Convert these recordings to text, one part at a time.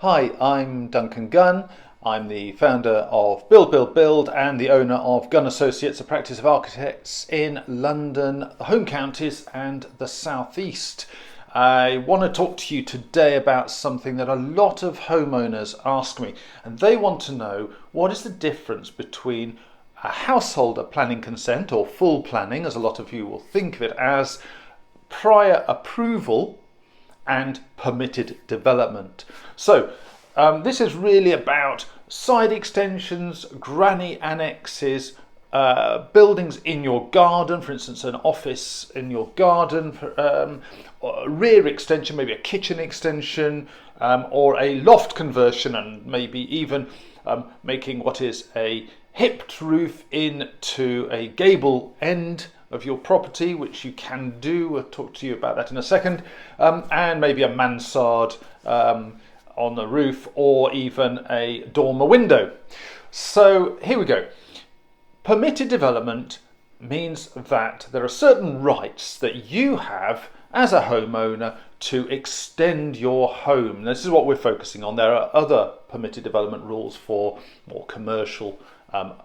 Hi, I'm Duncan Gunn. I'm the founder of Build and the owner of Gunn Associates, a practice of architects in London, the home counties and the southeast. I want to talk to you today about something that a lot of homeowners ask me, and they want to know what is the difference between a householder planning consent, or full planning as a lot of you will think of it as, prior approval and permitted development. So this is really about side extensions, granny annexes, buildings in your garden, for instance an office in your garden, a rear extension, maybe a kitchen extension, or a loft conversion, and maybe even making what is a hipped roof into a gable end of your property, which you can do. I'll talk to you about that in a second, and maybe a mansard on the roof, or even a dormer window. So here we go. Permitted development means that there are certain rights that you have as a homeowner to extend your home. This is what we're focusing on. There are other permitted development rules for more commercial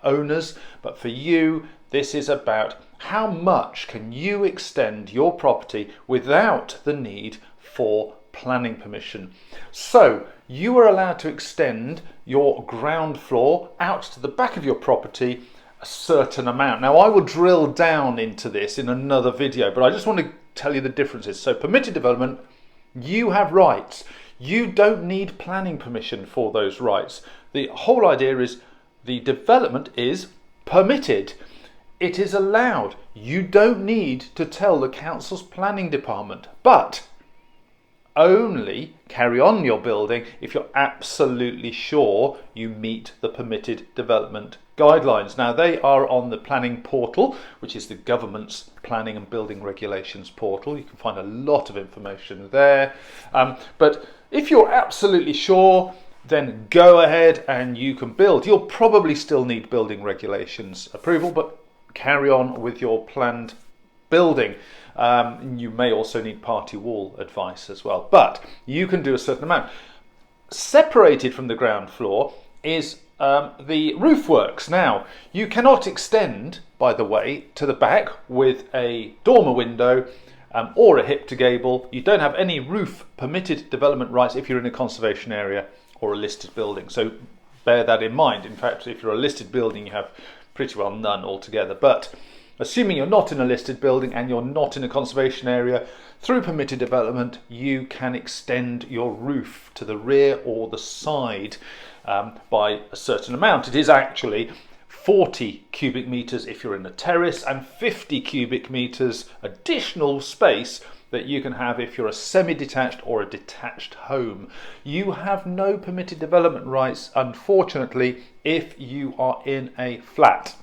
owners, but for you this is about how much can you extend your property without the need for planning permission. So you are allowed to extend your ground floor out to the back of your property a certain amount. Now I will drill down into this in another video, but I just want to tell you the differences. So permitted development, you have rights. You don't need planning permission for those rights. The whole idea is the development is permitted. It is allowed. You don't need to tell the council's planning department, but only carry on your building if you're absolutely sure you meet the permitted development guidelines. Now they are on the planning portal, which is the government's planning and building regulations portal. You can find a lot of information there. But if you're absolutely sure, then go ahead and you can build. You'll probably still need building regulations approval, but carry on with your planned building. You may also need party wall advice as well, but you can do a certain amount. Separated from the ground floor is the roof works. Now you cannot extend, by the way, to the back with a dormer window or a hip to gable. You don't have any roof permitted development rights if you're in a conservation area or a listed building, so bear that in mind. In fact, if you're a listed building you have pretty well none altogether, but assuming you're not in a listed building and you're not in a conservation area, through permitted development you can extend your roof to the rear or the side by a certain amount. It is actually 40 cubic meters if you're in a terrace, and 50 cubic meters additional space that you can have if you're a semi-detached or a detached home. You have no permitted development rights, unfortunately, if you are in a flat.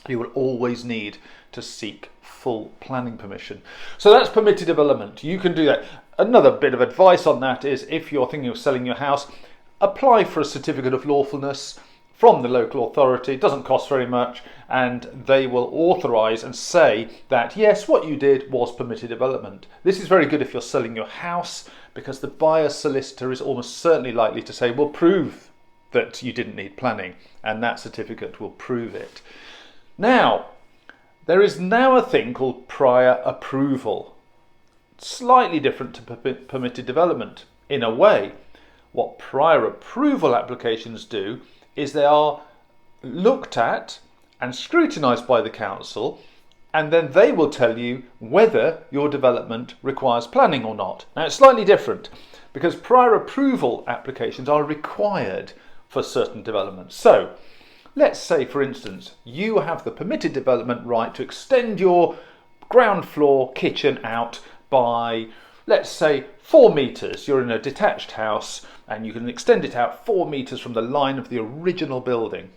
You will always need to seek full planning permission. So that's permitted development. You can do that. Another bit of advice on that is, if you're thinking of selling your house, apply for a certificate of lawfulness from the local authority. It doesn't cost very much, and they will authorise and say that yes, what you did was permitted development. This is very good if you're selling your house, because the buyer's solicitor is almost certainly likely to say, well, prove that you didn't need planning, and that certificate will prove it. Now, there is now a thing called prior approval. Slightly different to permitted development in a way. What prior approval applications do is they are looked at and scrutinised by the council, and then they will tell you whether your development requires planning or not. Now it's slightly different, because prior approval applications are required for certain developments. So let's say, for instance, you have the permitted development right to extend your ground floor kitchen out by, let's say, 4 metres. You're in a detached house and you can extend it out 4 metres from the line of the original building.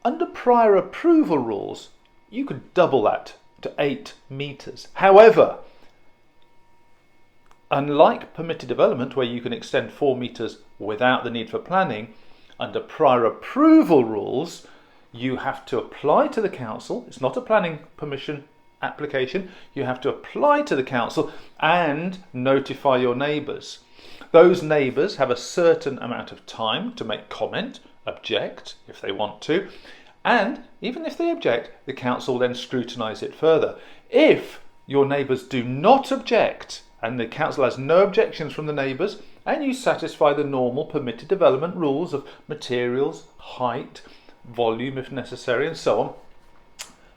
Under prior approval rules, you could double that to 8 metres. However, unlike permitted development, where you can extend 4 metres without the need for planning, under prior approval rules, you have to apply to the council. It's not a planning permission application. You have to apply to the council and notify your neighbours. Those neighbours have a certain amount of time to make comment, object if they want to, and even if they object, the council then scrutinise it further. If your neighbours do not object and the council has no objections from the neighbours, and you satisfy the normal permitted development rules of materials, height, volume if necessary, and so on,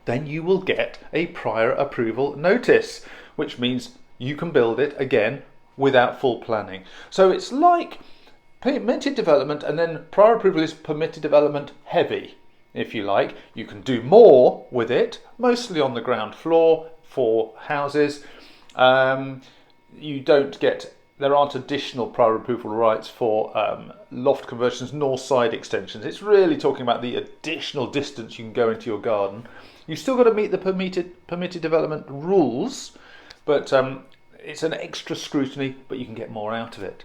then you will get a prior approval notice, which means you can build it again without full planning. So it's like permitted development, and then prior approval is permitted development heavy, if you like. You can do more with it, mostly on the ground floor for houses. There aren't additional prior approval rights for loft conversions nor side extensions. It's really talking about the additional distance you can go into your garden. You've still got to meet the permitted development rules, but it's an extra scrutiny, but you can get more out of it.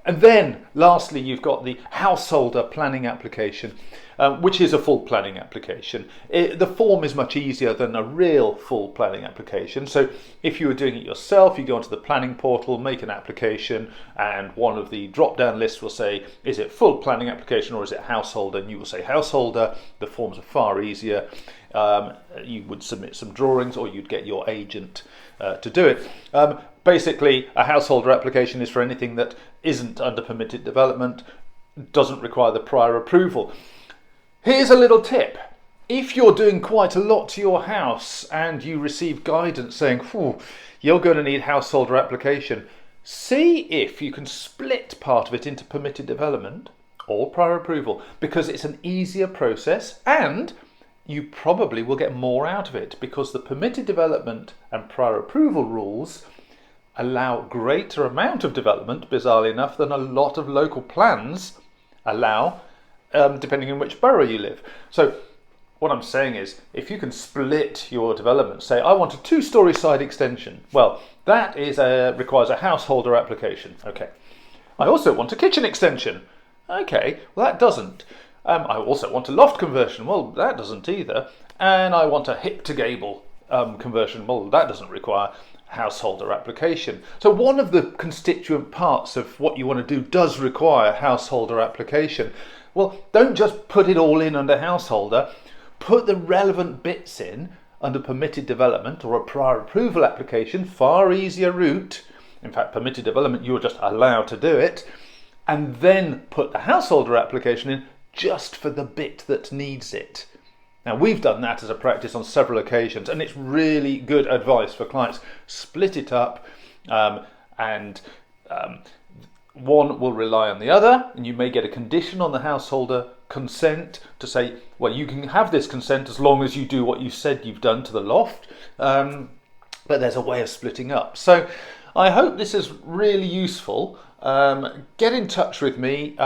And then, lastly, you've got the householder planning application, which is a full planning application. The form is much easier than a real full planning application. So if you were doing it yourself, you go onto the planning portal, make an application, and one of the drop-down lists will say, is it full planning application or is it householder? And you will say householder. The forms are far easier. You would submit some drawings, or you'd get your agent to do it. Basically, a householder application is for anything that isn't under permitted development, doesn't require the prior approval. Here's a little tip. If you're doing quite a lot to your house and you receive guidance saying, you're going to need householder application, see if you can split part of it into permitted development or prior approval, because it's an easier process and you probably will get more out of it, because the permitted development and prior approval rules allow greater amount of development, bizarrely enough, than a lot of local plans allow, depending on which borough you live. So what I'm saying is, if you can split your development, say I want a 2-storey side extension, well, that requires a householder application. Okay. I also want a kitchen extension. Okay, well that doesn't. I also want a loft conversion. Well, that doesn't either. And I want a hip to gable conversion. Well, that doesn't require householder application. So one of the constituent parts of what you want to do does require householder application. Well, don't just put it all in under householder. Put the relevant bits in under permitted development or a prior approval application, far easier route. In fact, permitted development, you're just allowed to do it. And then put the householder application in just for the bit that needs it. Now, we've done that as a practice on several occasions, and it's really good advice for clients. Split it up, and one will rely on the other, and you may get a condition on the householder consent to say, well, you can have this consent as long as you do what you said you've done to the loft, but there's a way of splitting up. So I hope this is really useful. Get in touch with me.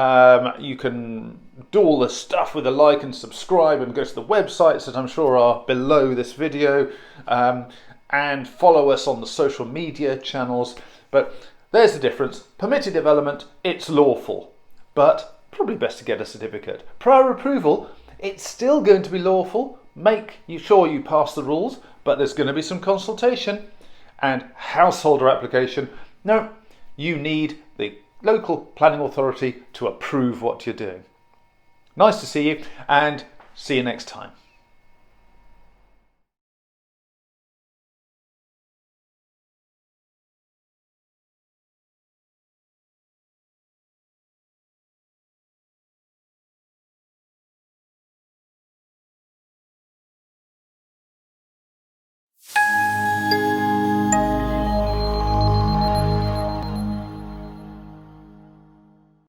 You can do all the stuff with a like and subscribe, and go to the websites that I'm sure are below this video, and follow us on the social media channels. But there's the difference. Permitted development, it's lawful, but probably best to get a certificate. Prior approval, it's still going to be lawful. Make sure you pass the rules, but there's going to be some consultation. And householder application, no, you need the local planning authority to approve what you're doing. Nice to see you, and see you next time.